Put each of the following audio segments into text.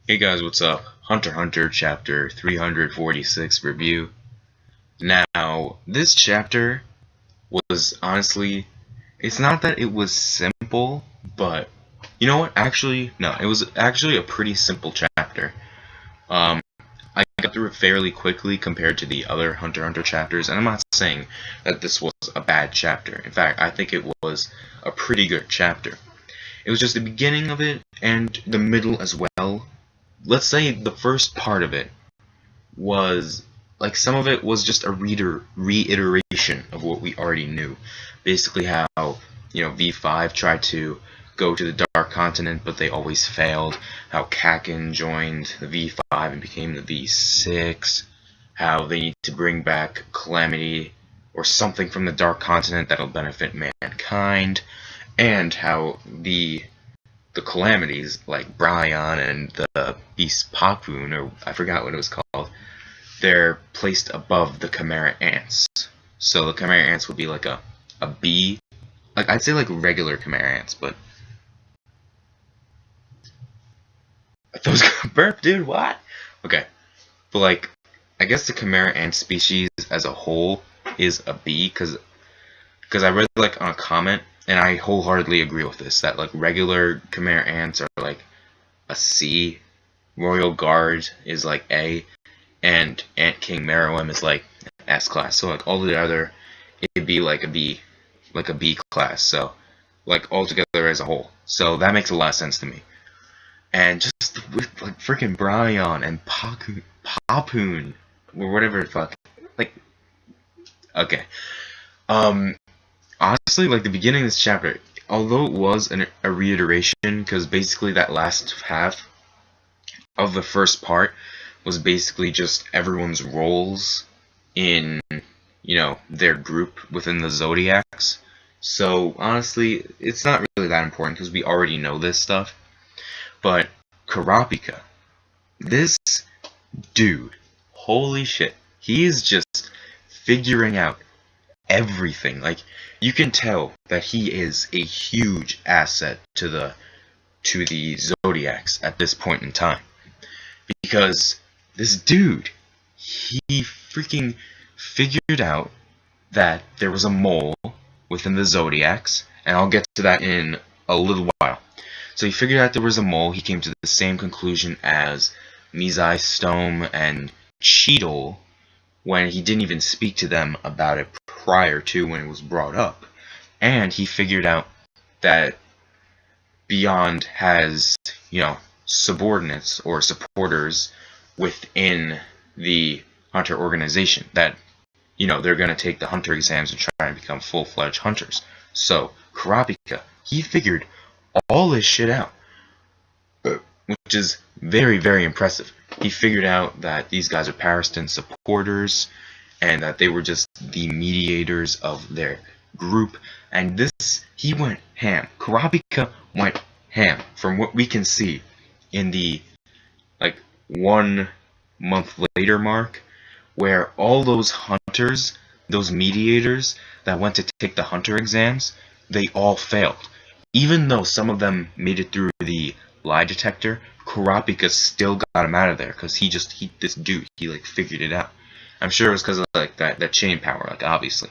Hey guys, what's up? Hunter x Hunter chapter 346 review. Now, this chapter was honestly, it's not that it was simple, but you know what? Actually, no, it was actually a pretty simple chapter. Um, I got through it fairly quickly compared to the other Hunter x Hunter chapters, and I'm not saying that this was a bad chapter. In fact, I think it was a pretty good chapter. It was just the beginning of it and the middle as well. Let's say the first part of it was, like, some of it was just a reiteration of what we already knew. Basically how, V5 tried to go to the Dark Continent, but they always failed. How Kakin joined the V5 and became the V6. How they need to bring back Calamity or something from the Dark Continent that'll benefit mankind. And how the Calamities, like Bryan and the Beast Pakun, or I forgot what it was called, they're placed above the Chimera Ants. So the Chimera Ants would be like a B. Like, I'd say like regular Chimera Ants, but... Those burp, dude, what? Okay. But, like, I guess the Chimera Ant species as a whole is a B, because I read, like, on a comment, and I wholeheartedly agree with this, that, like, regular Chimera Ants are, like, a C, Royal Guard is, like, A, and Ant King Meruem is, like, S class. So, like, all the other, it'd be, like, a B class. So, like, all together as a whole. So, that makes a lot of sense to me. And just with, like, freaking Bryan and Papoon, or whatever the fuck. Like, okay. Honestly, like, the beginning of this chapter, although it was a reiteration, because basically that last half of the first part was basically just everyone's roles in, their group within the Zodiacs. So, honestly, it's not really that important, because we already know this stuff. But Kurapika, this dude, holy shit, he is just figuring out everything. Like, you can tell that he is a huge asset to the Zodiacs at this point in time, because this dude, he freaking figured out that there was a mole within the Zodiacs, and I'll get to that in a little while. So he figured out there was a mole. He came to the same conclusion as Mizai, Stome, and Cheadle when he didn't even speak to them about it prior to when it was brought up. And he figured out that Beyond has, subordinates or supporters within the Hunter organization that, they're going to take the Hunter exams and try and become full-fledged Hunters. So, Kurapika, he figured all this shit out, which is very, very impressive. He figured out that these guys are Pariston supporters, and that they were just the mediators of their group, and this, he went ham. Kurapika went ham, from what we can see in the, 1 month later mark, where all those hunters, those mediators that went to take the Hunter exams, they all failed. Even though some of them made it through the lie detector, Kurapika still got him out of there, because this dude, he figured it out. I'm sure it was because of that chain power, obviously.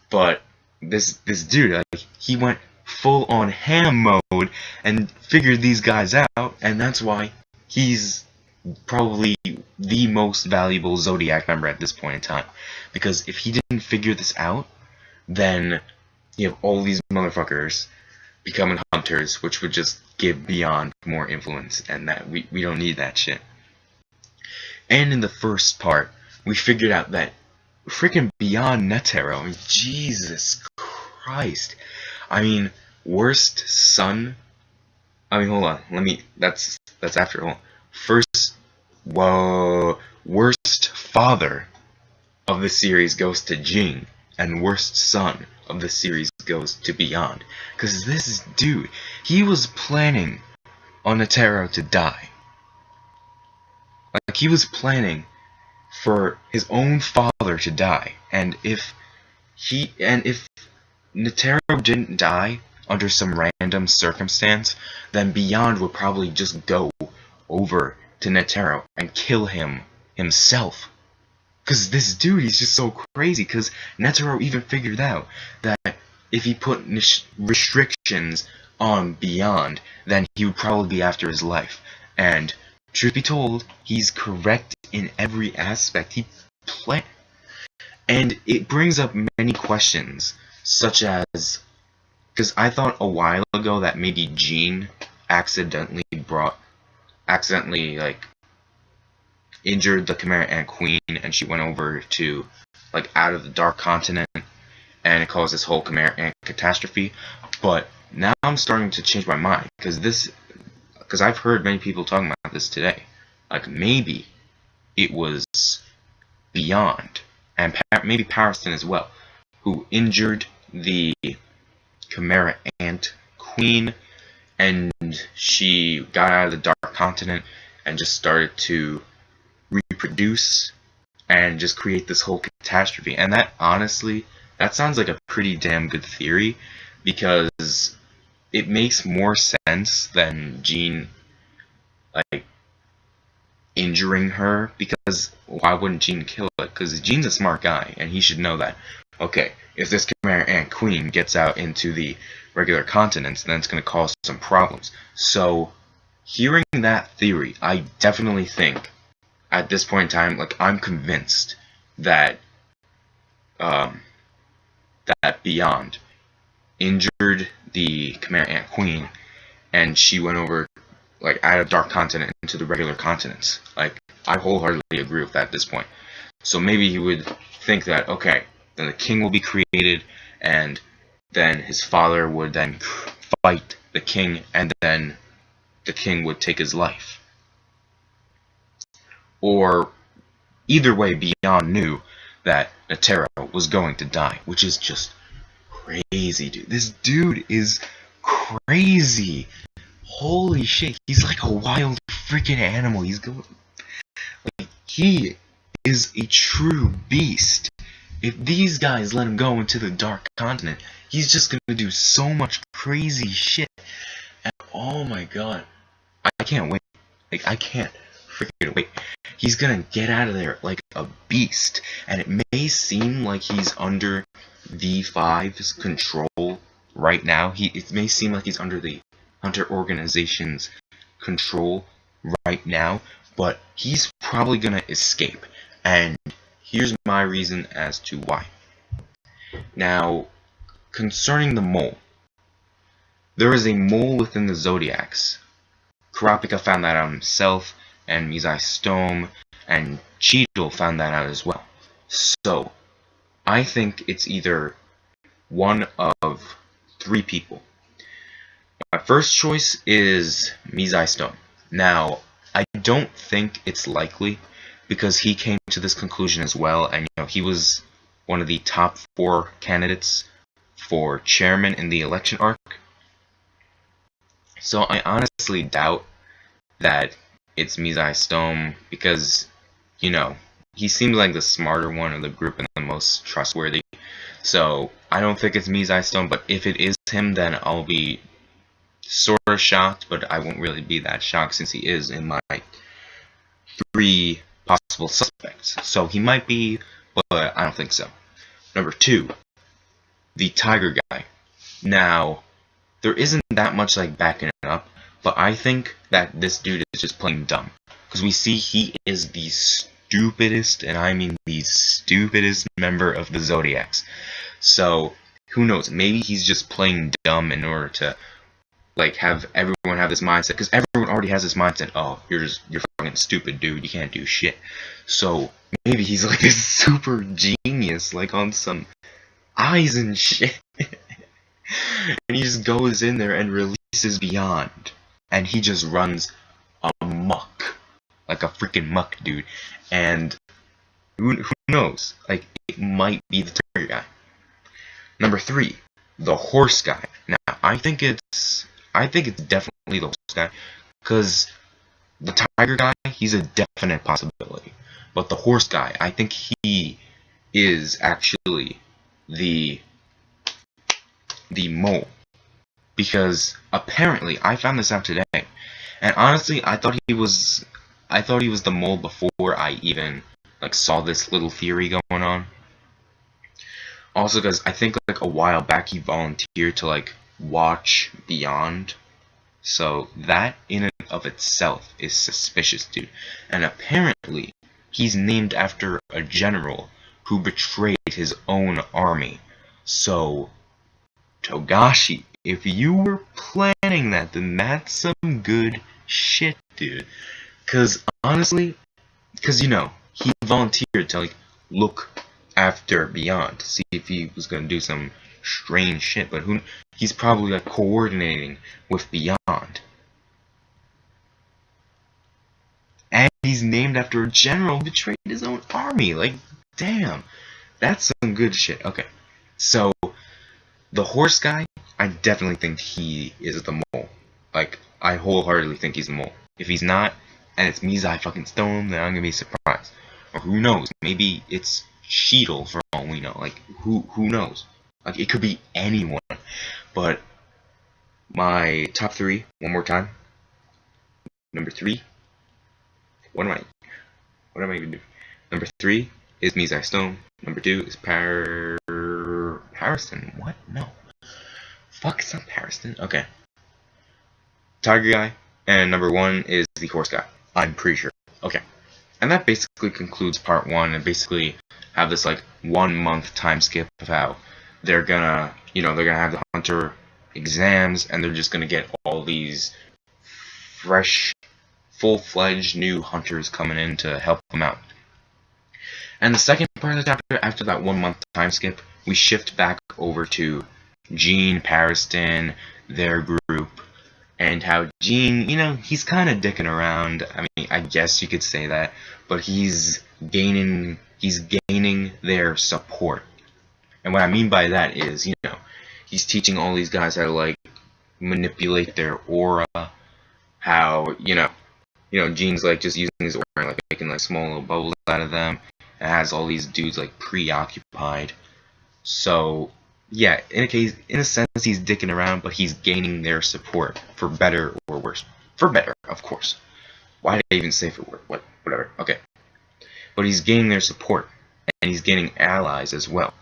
But this dude, he went full on ham mode and figured these guys out, and that's why he's probably the most valuable Zodiac member at this point in time. Because if he didn't figure this out, then you have all these motherfuckers becoming Hunters, which would just give Beyond more influence, and that we don't need that shit. And in the first part, we figured out that freaking Beyond Netero, I mean, Jesus Christ. I mean, worst son. I mean, hold on. That's after. Hold on. First, worst father of the series goes to Jing, and worst son of the series goes to Beyond. Because this dude, he was planning on Netero to die. He was planning for his own father to die, and if Netero didn't die under some random circumstance, then Beyond would probably just go over to Netero and kill him himself. Because this dude, he's just so crazy. Because Netero even figured out that if he put restrictions on Beyond, then he would probably be after his life. And truth be told, he's correct in every aspect he planned. And it brings up many questions, such as, because I thought a while ago that maybe Jean accidentally injured the Chimera Ant Queen, and she went over to, like, out of the Dark Continent, and it caused this whole Chimera Ant catastrophe. But now I'm starting to change my mind, because I've heard many people talking about this today. Like, maybe it was Beyond, and maybe Pariston as well, who injured the Chimera Ant Queen, and she got out of the Dark Continent and just started to reproduce and just create this whole catastrophe. And that, honestly, that sounds like a pretty damn good theory, because it makes more sense than Jean, like, injuring her, because why wouldn't Jean kill it? Because Jean's a smart guy, and he should know that, okay, if this Chimera Ant Queen gets out into the regular continents, then it's going to cause some problems. So, hearing that theory, I definitely think, at this point in time, like, I'm convinced that, that Beyond injured the Chimera Ant Queen, and she went over, like, out of Dark Continent into the regular continents. Like, I wholeheartedly agree with that at this point. So maybe he would think that, okay, then the king will be created, and then his father would then fight the king, and then the king would take his life. Or, either way, Beyond knew that Netero was going to die, which is just crazy, dude. This dude is crazy. Holy shit, he's like a wild freaking animal. He's going, like, he is a true beast. If these guys let him go into the Dark Continent, he's just gonna do so much crazy shit. And oh my god, I can't wait. Like, I can't freaking wait. He's gonna get out of there like a beast. And it may seem like he's under V5's control right now. It may seem like he's under the Hunter organization's control right now, but he's probably gonna escape. And here's my reason as to why. Now, concerning the mole, there is a mole within the Zodiacs. Kurapika found that out himself, and Mizai Stone and Cheadle found that out as well. So, I think it's either one of three people. My first choice is Mizai Stone. Now, I don't think it's likely, because he came to this conclusion as well, and he was one of the top 4 candidates for chairman in the election arc. So I honestly doubt that it's Mizai Stone, because, he seems like the smarter one of the group and the most trustworthy. So I don't think it's Mizai Stone, but if it is him, then I'll be sort of shocked, but I won't really be that shocked since he is in my 3 possible suspects. So he might be, but I don't think so. Number 2, the Tiger guy. Now, there isn't that much like backing it up, but I think that this dude is just plain dumb. Because we see he is the stupidest, and I mean the stupidest member of the Zodiacs. So, who knows, maybe he's just playing dumb in order to, like, have everyone have this mindset, because everyone already has this mindset, oh, you're fucking stupid, dude, you can't do shit. So, maybe he's like this super genius, like on some eyes and shit. And he just goes in there and releases Beyond, and he just runs amok, like a freaking muck, dude. And who knows, like, it might be the Tiger guy. Number 3, the horse guy. Now, I think it's definitely the horse guy, because the Tiger guy, he's a definite possibility. But the horse guy, I think he is actually the mole. Because apparently, I found this out today, and honestly, I thought I thought he was the mole before I even like saw this little theory going on. Also, because I think like a while back he volunteered to like watch Beyond, so that in and of itself is suspicious, dude. And apparently he's named after a general who betrayed his own army. So Togashi, if you were planning that, then that's some good shit, dude. Cause honestly, you know, he volunteered to like look after Beyond to see if he was gonna do some strange shit, but he's probably like coordinating with Beyond. And he's named after a general who betrayed his own army. Like, damn. That's some good shit. Okay. So the horse guy, I definitely think he is the mole. Like, I wholeheartedly think he's the mole. If he's not, and it's Mizai fucking Stone, then I'm gonna be surprised. Or who knows? Maybe it's Cheadle for all we know. Like, who knows? Like, it could be anyone. But my top three, one more time. Number three. What am I even doing? Number three is Mizai Stone. Number two is Pariston. What? No. Fuck, it's not Pariston. Okay. Tiger guy. And number one is the horse guy. I'm pretty sure. Okay. And that basically concludes part one, and basically have this like 1 month time skip of how they're gonna have the hunter exams, and they're just gonna get all these fresh, full-fledged new hunters coming in to help them out. And the second part of the chapter, after that 1 month time skip, we shift back over to Jean, Pariston, their group, and how Jean, you know, he's kind of dicking around. I mean, I guess you could say that, but he's gaining their support. And what I mean by that is, you know, he's teaching all these guys how to like manipulate their aura, how, you know, Jean's like just using his aura and like making like small little bubbles out of them, and has all these dudes like preoccupied. So yeah, in a sense, he's dicking around, but he's gaining their support, for better or worse. For better, of course. Why did I even say for worse? Whatever. Okay. But he's gaining their support, and he's gaining allies as well.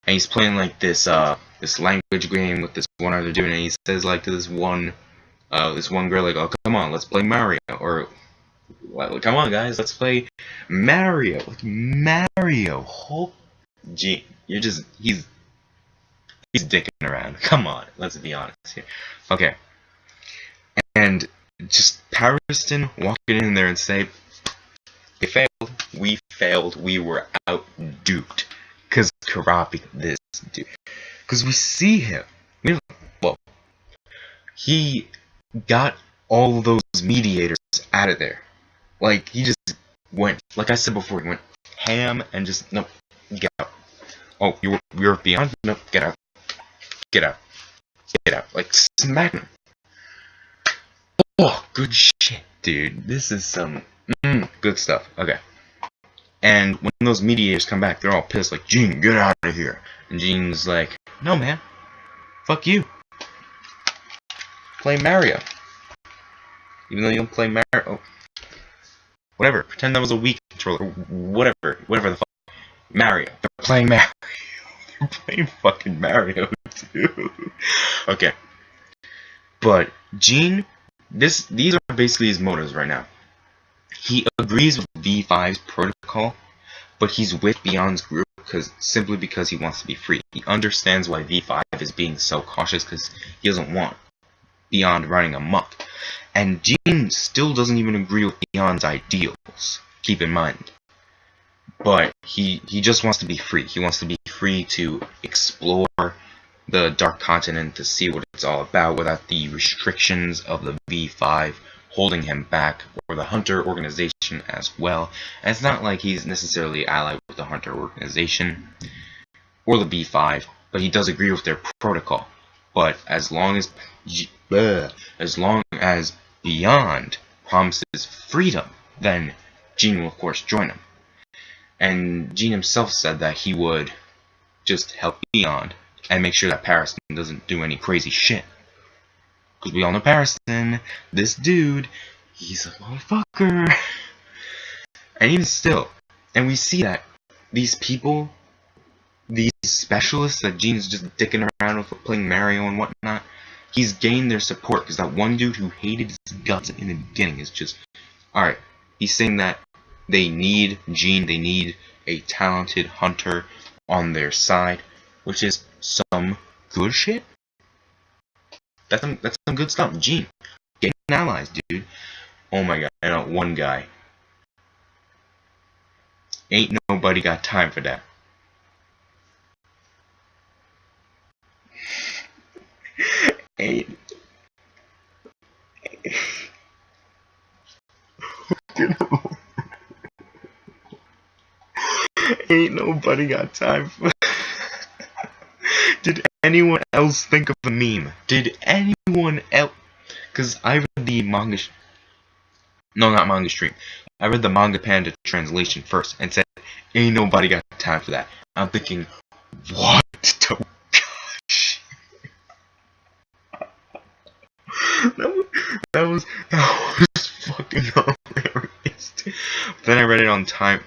And he's playing like this language game with this one other dude, and he says like to this one girl, like, "Oh, come on, let's play Mario," or well, "Come on, guys, let's play Mario." Like, Mario. Oh, gee, he's dicking around. Come on, let's be honest here. Okay. And just Pariston walking in there and say, "They failed. We failed. We were out-duped." Because Karapi, this dude. Because we see him. Well, he got all those mediators out of there. Like, he just went, like I said before, he went ham and just, nope, get out. Oh, you're beyond? Nope, get out. Get out. Get out. Like, smack him. Oh, good shit, dude. This is some good stuff. Okay. And when those mediators come back, they're all pissed, like, "Jean, get out of here." And Jean's like, "No, man. Fuck you. Play Mario." Even though you don't play Mario. Oh. Whatever. Pretend that was a Wii controller. Whatever the fuck. Mario. They're playing Mario. They're playing fucking Mario, too. Okay. But Jean, these are basically his motives right now. He agrees with V5's protocol, but he's with Beyond's group simply because he wants to be free. He understands why V5 is being so cautious, because he doesn't want Beyond running amok. And Jean still doesn't even agree with Beyond's ideals, keep in mind. But he just wants to be free. He wants to be free to explore the Dark Continent, to see what it's all about without the restrictions of the V5 holding him back, or the Hunter organization as well. And it's not like he's necessarily allied with the Hunter organization or the B5, but he does agree with their protocol. But as long as Beyond promises freedom, then Jean will of course join him. And Jean himself said that he would just help Beyond and make sure that Pariston doesn't do any crazy shit. Because we all know Pariston, this dude, he's a motherfucker. And even still, and we see that these people, these specialists that Gene's just dicking around with, playing Mario and whatnot, he's gained their support because that one dude who hated his guts in the beginning is just, alright, he's saying that they need Gene, they need a talented hunter on their side, which is some good shit. That's some good stuff. Gene, getting allies, dude. Oh my god, I know one guy. Ain't nobody got time for that. Ain't nobody got time for. Did anyone else think of the meme? Did anyone else? Because I read the manga. No, not manga stream. I read the Manga Panda translation first and said, "Ain't nobody got time for that." I'm thinking, what? Oh, gosh. That was fucking hilarious. Then I read it on time.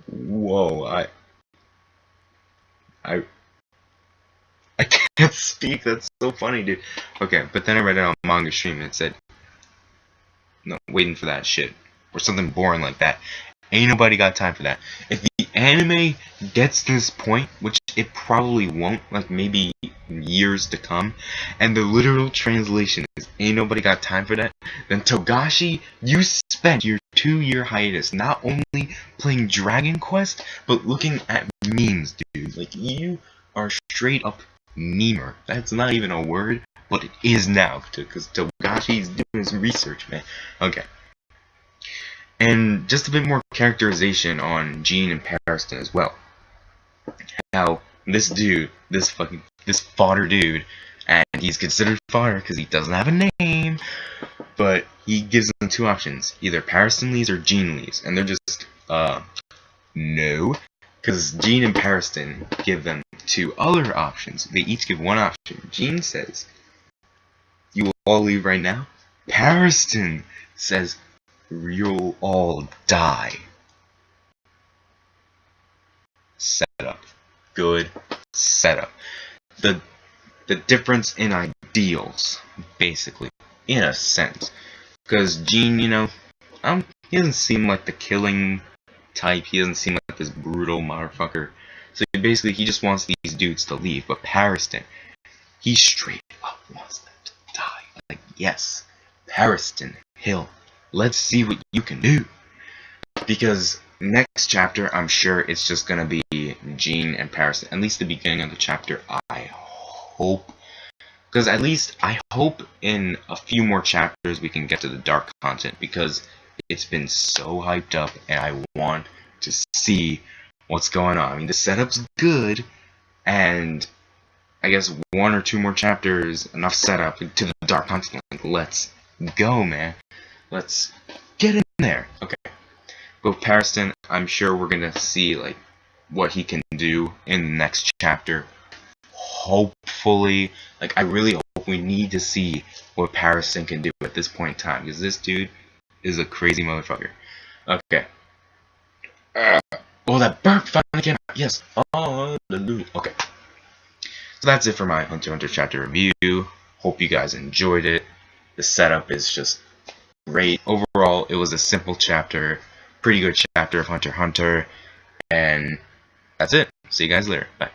Whoa, I can't speak. That's so funny, dude. Okay, but then I read it on manga stream and it said, "No, waiting for that shit," or something boring like that. Ain't nobody got time for that. If the anime gets to this point, which it probably won't, like maybe years to come, and the literal translation is "ain't nobody got time for that," then Togashi, you spent your 2-year hiatus not only playing Dragon Quest, but looking at memes, dude. Like, you are straight up memer. That's not even a word, but it is now, because Togashi's doing his research, man. Okay. And just a bit more characterization on Gene and Pariston as well. How this dude, this fodder dude, and he's considered fodder because he doesn't have a name, but he gives them 2 options. Either Pariston leaves or Gene leaves. And they're just, no. Because Gene and Pariston give them 2 other options. They each give 1 option. Gene says, "You will all leave right now." Pariston says, "You'll all die." Setup. Good setup. The difference in ideals, basically, in a sense. Because Gene, you know, he doesn't seem like the killing type. He doesn't seem like this brutal motherfucker. So basically, he just wants these dudes to leave. But Pariston, he straight up wants them to die. Like, yes, Pariston, Hill, let's see what you can do. Because next chapter, I'm sure it's just gonna be Gene and Pariston. At least the beginning of the chapter, I hope. Because at least I hope in a few more chapters we can get to the dark content. Because it's been so hyped up and I want to see what's going on. I mean, the setup's good, and I guess 1 or 2 more chapters, enough setup to the dark content. Like, let's go, man. Let's get in there. Okay. But Pariston, I'm sure we're gonna see like what he can do in the next chapter. Hopefully, like, I really hope we need to see what Pariston can do at this point in time, because this dude is a crazy motherfucker. Okay. Oh, that burp finally came out. Yes. Hallelujah. Okay. So that's it for my Hunter x Hunter chapter review. Hope you guys enjoyed it. The setup is just great. Overall, it was a simple chapter. Pretty good chapter of Hunter x Hunter. And that's it. See you guys later. Bye.